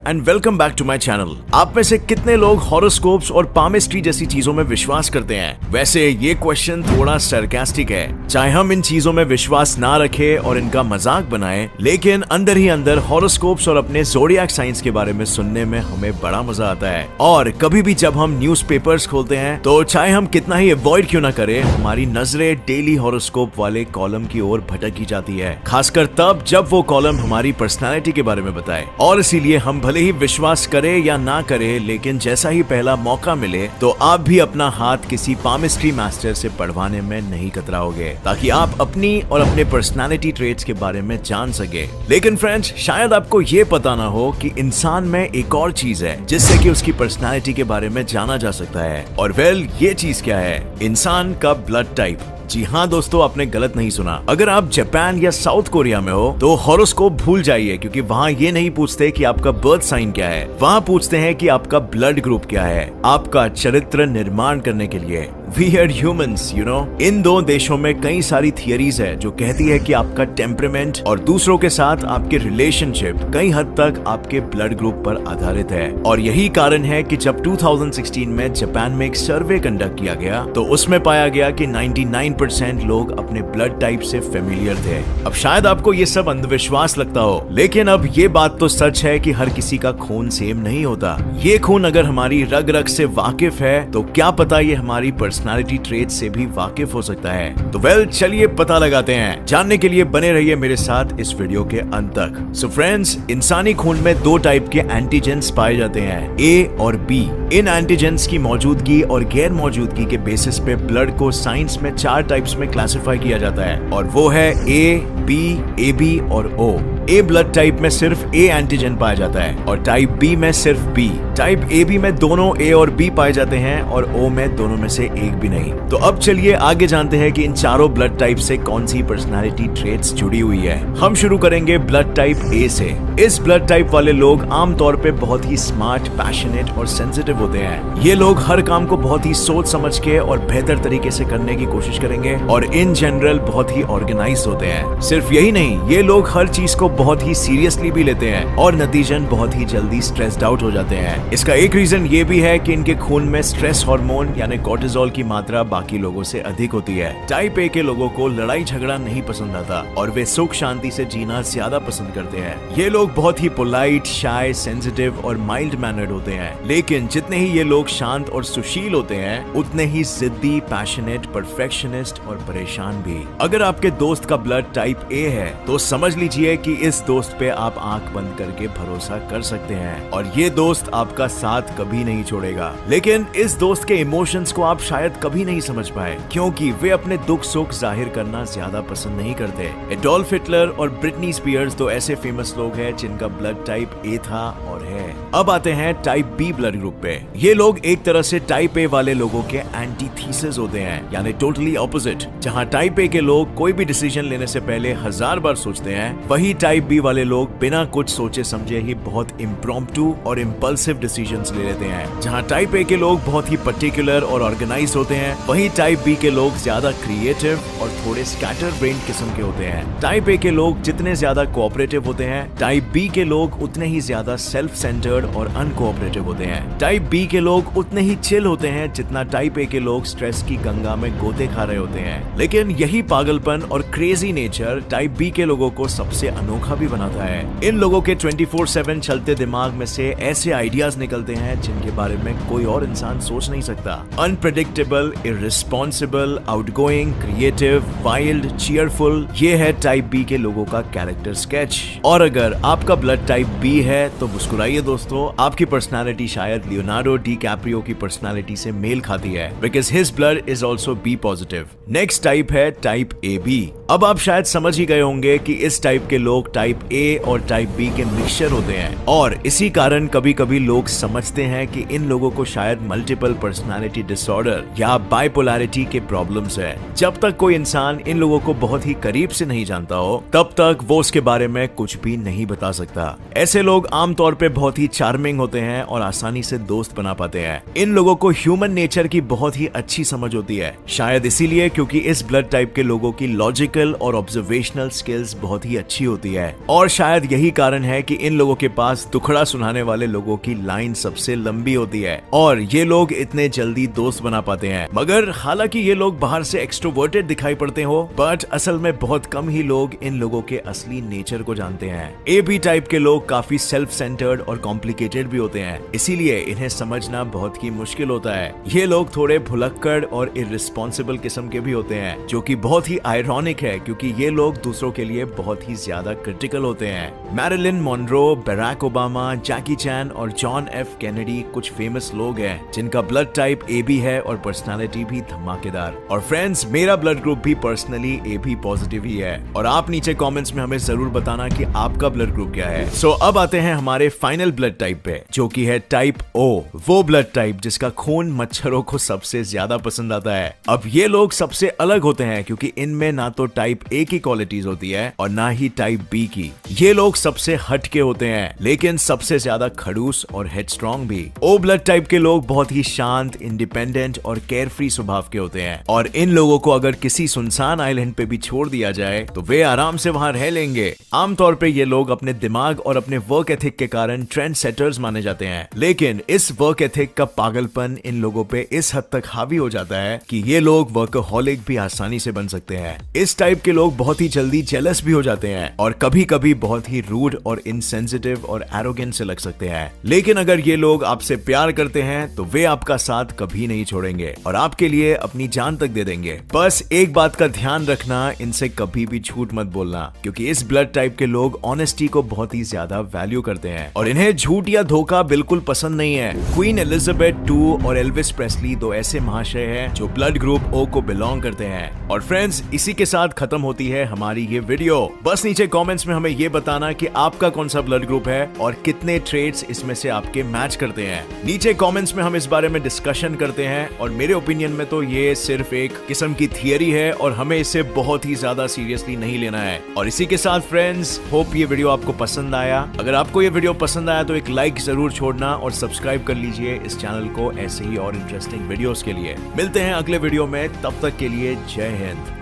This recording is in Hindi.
And welcome back to my channel. आप में से कितने लोग हॉरोस्कोप्स और पामिस्ट्री जैसी चीजों में विश्वास करते हैं? वैसे ये क्वेश्चन थोड़ा सरकास्टिक है। चाहे हम इन चीजों में विश्वास ना रखें और इनका मजाक बनाएं, लेकिन अंदर ही अंदर हॉरोस्कोप्स और अपने ज़ोडिएक साइंस के बारे में सुनने में हमें बड़ा मजा आता है। और कभी भी जब हम न्यूज़पेपर्स खोलते हैं तो चाहे हम कितना ही अवॉइड क्यों ना करें, हमारी नजरें डेली हॉरोस्कोप वाले कॉलम की ओर भटकी जाती है, खासकर तब जब वो कॉलम हमारी पर्सनैलिटी के बारे में बताए। और इसीलिए हम भले ही विश्वास करें या ना करें, लेकिन जैसा ही पहला मौका मिले तो आप भी अपना हाथ किसी पामिस्ट्री मास्टर से पढ़वाने में नहीं कतराओगे, ताकि आप अपनी और अपने पर्सनालिटी ट्रेट्स के बारे में जान सके। लेकिन फ्रेंड्स, शायद आपको ये पता ना हो कि इंसान में एक और चीज है जिससे कि उसकी पर्सनालिटी के बारे में जाना जा सकता है। और ये चीज क्या है? इंसान का ब्लड टाइप। जी हाँ दोस्तों, आपने गलत नहीं सुना। अगर आप जापान या साउथ कोरिया में हो तो हॉरोस्कोप भूल जाइए, क्योंकि वहाँ ये नहीं पूछते कि आपका बर्थ साइन क्या है, वहाँ पूछते हैं कि आपका ब्लड ग्रुप क्या है, आपका चरित्र निर्माण करने के लिए। We are humans, you know। इन दो देशों में कई सारी थियरीज है जो कहती है कि आपका टेम्परामेंट और दूसरों के साथ आपके रिलेशनशिप कई हद तक आपके ब्लड ग्रुप पर आधारित है। और यही कारण है कि जब 2016 में जापान में एक सर्वे कंडक्ट किया गया तो उसमें पाया गया कि 99% लोग अपने ब्लड टाइप से फेमिलियर थे। अब शायद आपको ये सब अंधविश्वास लगता हो, लेकिन अब ये बात तो सच है कि हर किसी का खून सेम नहीं होता। ये खून अगर हमारी रग रग से वाकिफ है तो क्या पता ये हमारी पर्सनालिटी ट्रेट से भी वाकिफ हो सकता है। तो चलिए पता लगाते हैं। जानने के लिए बने रहिए मेरे साथ इस वीडियो के अंत तक। सो फ्रेंड्स, इंसानी खून में दो टाइप के एंटीजेंस पाए जाते हैं, ए और बी। इन एंटीजेंस की मौजूदगी और गैर मौजूदगी के बेसिस पे ब्लड को साइंस में 4 टाइप्स में क्लासिफाई किया जाता है, और वो है ए, बी, ए बी और ओ। ए ब्लड टाइप में सिर्फ ए एंटीजन पाया जाता है और टाइप बी में सिर्फ बी। टाइप ए बी में दोनों ए और बी पाए जाते हैं और ओ में दोनों में से एक भी नहीं। तो अब चलिए आगे जानते हैं कि इन चारों ब्लड टाइप से कौन सी पर्सनालिटी ट्रेट्स जुड़ी हुई है। हम शुरू करेंगे ब्लड टाइप ए से। इस ब्लड टाइप वाले लोग आमतौर पे बहुत ही स्मार्ट, पैशनेट और सेंसिटिव होते हैं। ये लोग हर काम को बहुत ही सोच समझ के और बेहतर तरीके से करने की कोशिश करेंगे और इन जनरल बहुत ही ऑर्गेनाइज्ड होते हैं। सिर्फ यही नहीं, ये लोग हर चीज को बहुत ही सीरियसली भी लेते हैं और नतीजन बहुत ही जल्दी स्ट्रेस्ड आउट हो जाते हैं। इसका एक रीजन ये भी है कि इनके खून में स्ट्रेस हार्मोन यानी कोर्टिसोल की मात्रा बाकी लोगों से अधिक होती है। टाइप ए के लोगों को लड़ाई झगड़ा नहीं पसंद आता और वे सुख शांति से जीना ज्यादा पसंद करते हैं। ये लोग बहुत ही पोलाइट, शाय, सेंसिटिव और माइल्ड मैनर्ड होते हैं। लेकिन जितने ही ये लोग शांत और सुशील होते हैं, उतने ही जिद्दी, पैशनेट, परफेक्शनिस्ट और परेशान भी। अगर आपके दोस्त का ब्लड टाइप ए है तो समझ लीजिए कि इस दोस्त पे आप आंख बंद करके भरोसा कर सकते हैं और ये दोस्त आपका साथ कभी नहीं छोड़ेगा। लेकिन इस दोस्त के इमोशंस को आप शायद कभी नहीं समझ पाए, क्योंकि वे अपने दुख सुख जाहिर करना ज्यादा पसंद नहीं करते। एडोल्फ हिटलर और ब्रिटनी स्पीयर्स दो ऐसे फेमस लोग हैं जिनका ब्लड टाइप ए था और है। अब आते हैं टाइप बी ब्लड ग्रुप पे। ये लोग एक तरह से टाइप ए वाले लोगों के एंटीथीसिस होते हैं, यानी टोटली ऑपोजिट। जहाँ टाइप ए के लोग कोई भी डिसीजन लेने से पहले 1000 बार सोचते हैं, वही टाइप बी वाले लोग बिना कुछ सोचे समझे ही बहुत इम्प्रॉम्प्टू और इम्पल्सिव डिसीजंस ले लेते हैं। जहाँ टाइप ए के लोग बहुत ही पर्टिकुलर और ऑर्गेनाइज्ड होते हैं, वही टाइप बी के लोग ज्यादा क्रिएटिव और थोड़े स्कैटर ब्रेन किस्म के होते हैं। टाइप ए के लोग जितने ज्यादा कोऑपरेटिव होते हैं, टाइप बी के लोग उतने ही ज्यादा सेल्फ सेंटर्ड और अनकोऑपरेटिव होते हैं। टाइप बी के लोग उतने ही चिल होते हैं जितना टाइप ए के लोग स्ट्रेस की गंगा में गोते खा रहे होते हैं। लेकिन यही पागलपन और क्रेजी नेचर टाइप बी के लोगों को सबसे अनोखा भी बनाता है। इन लोगों के 24/7 चलते दिमाग में से ऐसे आइडियाज निकलते हैं जिनके बारे में कोई और इंसान सोच नहीं सकता। Unpredictable, irresponsible, outgoing, creative, wild, cheerful, ये है टाइप बी के लोगों का कैरेक्टर स्केच। और अगर आपका ब्लड टाइप बी है तो मुस्कुराइए दोस्तों, आपकी पर्सनालिटी शायद लियोनार्डो डी कैप्रियो की पर्सनालिटी से मेल खाती है, because his blood is also be positive. Next type है टाइप ए बी। अब आप शायद समझ ही गए होंगे कि इस टाइप के लोग टाइप ए और टाइप बी के मिक्सचर होते हैं, और इसी कारण कभी कभी लोग समझते हैं कि इन लोगों को शायद मल्टीपल पर्सनालिटी डिसऑर्डर या बाइपोलैरिटी के प्रॉब्लम्स है। जब तक कोई इंसान इन लोगों को बहुत ही करीब से नहीं जानता हो, तब तक वो उसके बारे में कुछ भी नहीं बता सकता। ऐसे लोग आमतौर पे बहुत ही चार्मिंग होते हैं और आसानी से दोस्त बना पाते हैं। इन लोगों को ह्यूमन नेचर की बहुत ही अच्छी समझ होती है, शायद इसीलिए क्योंकि इस ब्लड टाइप के लोगों की लॉजिकल और ऑब्जर्वेशनल स्किल्स बहुत ही अच्छी होती है। है। और शायद यही कारण है कि इन लोगों के पास दुखड़ा सुनाने वाले लोगों की लाइन सबसे लंबी होती है और ये लोग इतने जल्दी दोस्त बना पाते हैं। मगर हालांकि ये लोग बाहर से एक्सट्रोवर्टेड दिखाई पड़ते हो, बट असल में बहुत कम ही लोग इन लोगों के असली नेचर को जानते हैं। ए बी टाइप के लोग काफी सेल्फ सेंटर्ड और कॉम्प्लिकेटेड भी होते हैं, इसीलिए इन्हें समझना बहुत ही मुश्किल होता है। ये लोग थोड़े भुलक्कड़ और इररिस्पॉन्सिबल किस्म के भी होते हैं, जो कि बहुत ही आयरॉनिक है क्योंकि ये लोग दूसरों के लिए बहुत ही ज्यादा क्रिटिकल होते हैं। मैरिलिन मोनरो, बराक ओबामा, जैकी चैन और जॉन एफ कैनेडी कुछ फेमस लोग हैं जिनका ब्लड टाइप ए बी है और पर्सनालिटी भी धमाकेदार। और फ्रेंड्स, मेरा ब्लड ग्रुप भी पर्सनली ए बी पॉजिटिव ही है और आप नीचे कमेंट्स में हमें जरूर बताना कि आपका ब्लड ग्रुप क्या है। सो अब आते हैं हमारे फाइनल ब्लड टाइप पे, जो कि है टाइप ओ, वो ब्लड टाइप जिसका खून मच्छरों को सबसे ज्यादा पसंद आता है। अब ये लोग सबसे अलग होते हैं क्योंकि इनमें ना तो टाइप ए की क्वालिटीज होती है और ना ही टाइप बी की। ये लोग सबसे हटके होते हैं लेकिन सबसे ज्यादा खड़ूस और हेडस्ट्रॉन्ग भी। ओ ब्लड टाइप के लोग बहुत ही शांत, इंडिपेंडेंट और केयरफ्री स्वभाव के होते हैं और इन लोगों को अगर किसी सुनसान आइलैंड पे भी छोड़ दिया जाए तो वे आराम से वहां रह लेंगे। आमतौर पे ये लोग अपने दिमाग और अपने वर्क एथिक के कारण ट्रेंड सेटर्स माने जाते हैं, लेकिन इस वर्क एथिक का पागलपन इन लोगों पे इस हद तक हावी हो जाता है कि ये लोग वर्कहोलिक भी आसानी से बन सकते हैं। इस टाइप के लोग बहुत ही जल्दी जेलस भी हो जाते हैं और कभी कभी बहुत ही रूड और इनसेंसिटिव और एरोगेंट से लग सकते हैं। लेकिन अगर ये लोग आपसे प्यार करते हैं तो वे आपका साथ कभी नहीं छोड़ेंगे और आपके लिए अपनी जान तक दे देंगे। बस एक बात का ध्यान रखना, इनसे कभी भी झूठ मत बोलना क्योंकि इस ब्लड टाइप के लोग ऑनेस्टी को बहुत ही ज्यादा वैल्यू करते हैं और इन्हें झूठ या धोखा बिल्कुल पसंद नहीं है। क्वीन एलिजाबेथ II और एल्विस प्रेस्ली दो ऐसे महाशय हैं जो ब्लड ग्रुप ओ को बिलोंग करते हैं। और फ्रेंड्स, इसी के साथ खत्म होती है हमारी ये वीडियो। बस नीचे कमेंट्स में हमें ये बताना कि आपका कौन सा ब्लड ग्रुप है और कितने ट्रेड्स इसमें से आपके मैच करते हैं। नीचे कमेंट्स में हम इस बारे में डिस्कशन करते हैं और मेरे ओपिनियन में तो ये सिर्फ एक किस्म की थियरी है और हमें इसे बहुत ही ज्यादा सीरियसली नहीं लेना है। और इसी के साथ फ्रेंड्स, होप ये वीडियो आपको पसंद आया। अगर आपको ये वीडियो पसंद आया तो एक लाइक जरूर छोड़ना और सब्सक्राइब कर लीजिए इस चैनल को ऐसे ही और इंटरेस्टिंग वीडियोस के लिए। मिलते हैं अगले वीडियो में, तब तक के लिए जय हिंद।